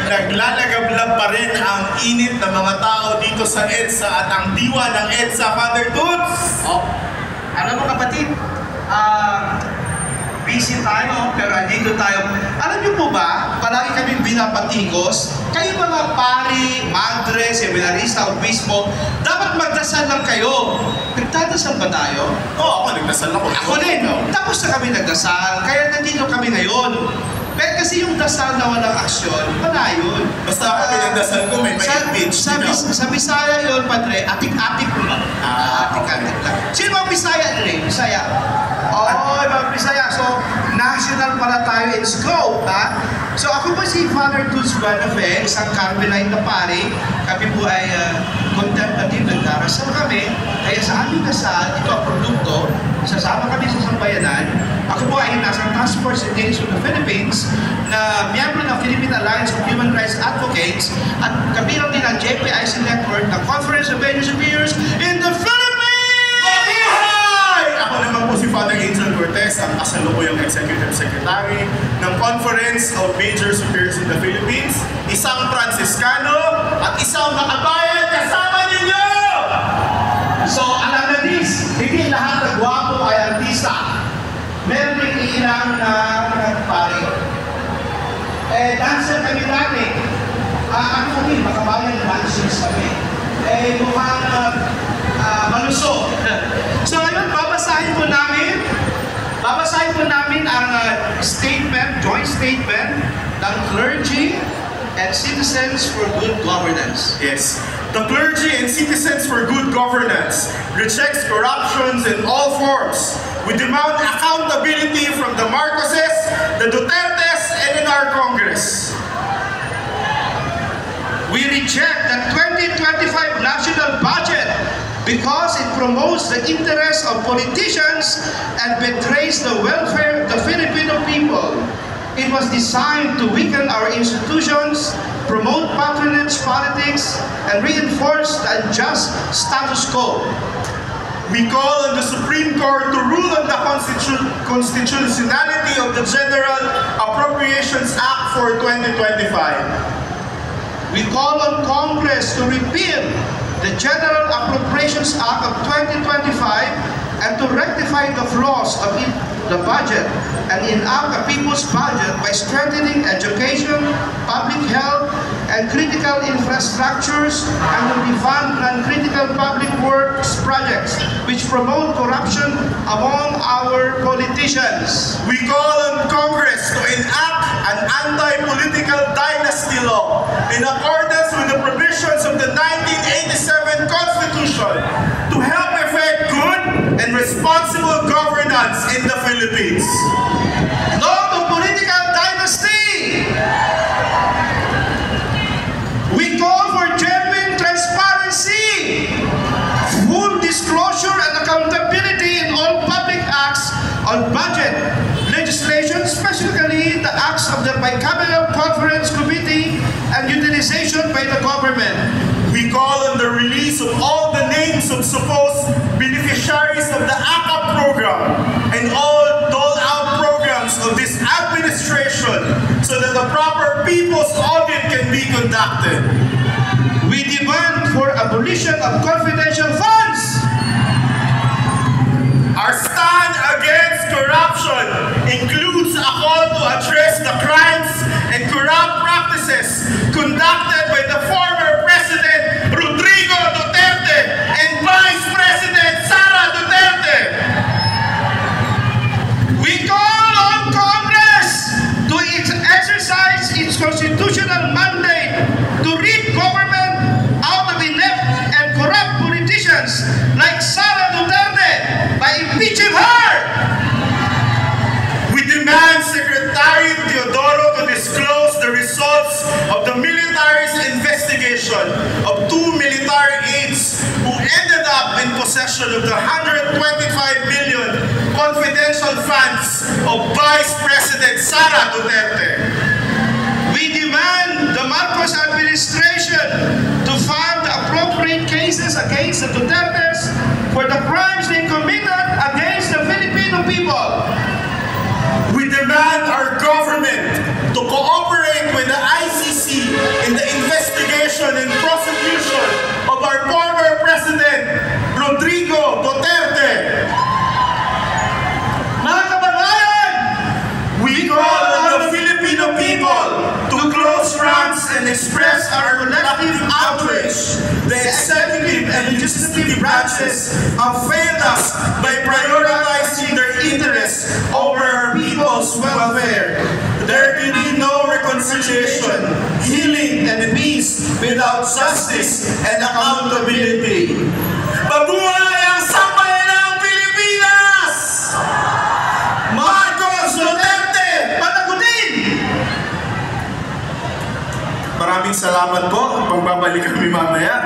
Naglalagablab pa rin ang init ng mga tao dito sa EDSA at ang diwa ng EDSA, Father Toots. Oh, alam mo kapatid, busy tayo, pero andito tayo. Alam niyo po ba, palagi kami binapatigos, kayo mga pari, madre, seminarista, obispo, dapat magdasal lang kayo. Nagdadasal ba tayo? Oo, ako nagdasal ako. Ako din. Tapos na kami nagdasal, kaya nandito kami ngayon. Pero kasi yung dasal na walang aksyon, wala yun. Basta ako pinagdasal ko, may image. Sa Bisaya yun, Padre, atik-atik mo ba? Atik-atik lang. Sino mga Bisaya, Dre? Bisaya? Oo, mga Bisaya. So, national pala tayo in scope, ha? So, ako po si Father Toots Guadafe, isang Carmelite na pari. Kami po ay contemplative, nagdarasal kami. Kaya sa aming dasal, ito ang produkto. Sasama kami sa sambayanan. Ako po ay nasa Task Force Against the Philippines na miyembro ng Philippine Alliance of Human Rights Advocates at kabilang din ang JPIC Network ng Conference of Major Superiors in the Philippines! Hi! Ako naman po si Father Angel Cortez, ang kasalukuyang Executive Secretary ng Conference of Major Superiors in the Philippines, isang Franciscano at isang makabayan kasama ninyo! So, alam na this, hindi lahat ng gwapo ay artista. Meron din ilang pari. Dancer kami dati. Ako din, makabayan dancers kami. Mukhang malusog. So, ngayon, babasahin po namin ang statement, joint statement ng clergy and citizens for good governance. Yes. The clergy and citizens for good governance rejects corruptions in all forms. We demand accountability from the Marcoses, the Dutertes, and in our Congress. We reject the 2025 national budget because it promotes the interests of politicians and betrays the welfare of the Filipino people. It was designed to weaken our institutions, promote patronage politics, and reinforce the unjust status quo. We call on the Supreme Court to rule on the constitutionality of the General Appropriations Act for 2025. We call on Congress to repeal the General Appropriations Act of 2025 and to rectify the flaws of the budget and enact a people's budget by strengthening education, public health, and critical infrastructures, and to defund non-critical public works projects which promote corruption among our politicians. We call on Congress to enact an anti-political dynasty law in accordance with the provisions of the 1987 Constitution to help effect good and responsible governance in the Philippines. No to political dynasty! We call for genuine transparency, full disclosure and accountability in all public acts on budget legislation, specifically the acts of the Bicameral Conference Committee and utilization by the government. We call on the release of all the names of supposed beneficiaries of the ACAP program and all dole-out programs of this administration so that the proper people's audit can be conducted. We demand for abolition of confidential funds. Our stand against corruption includes a call to address the crimes and corrupt practices conducted by the former President Rodrigo Duterte and Vice President Sara Duterte. We call on Congress to exercise its constitutional mandate to rid government out of inept and corrupt politicians like Sara Duterte by impeaching her. We demand Secretary Teodoro to disclose the results of the military's investigation of 2 military aides who ended up in possession of the 125 million confidential funds of Vice President Sara Duterte. We demand the Marcos administration to file the appropriate cases against the Dutertes for the crimes they committed against the Filipino people. We demand our government to cooperate with the ICC investigation and prosecution of our former President, Rodrigo Duterte. Mga kababayan, We call on the Filipino people to close ranks and express our collective outrage. The executive and legislative branches have failed us by prioritizing their interests over our people's welfare. There can be no reconciliation, healing, and peace without justice and accountability. Mabuhay ang sambayan ng Pilipinas! Marcos Duterte! panagutin! Maraming salamat po. Pagbabalik kami mamaya.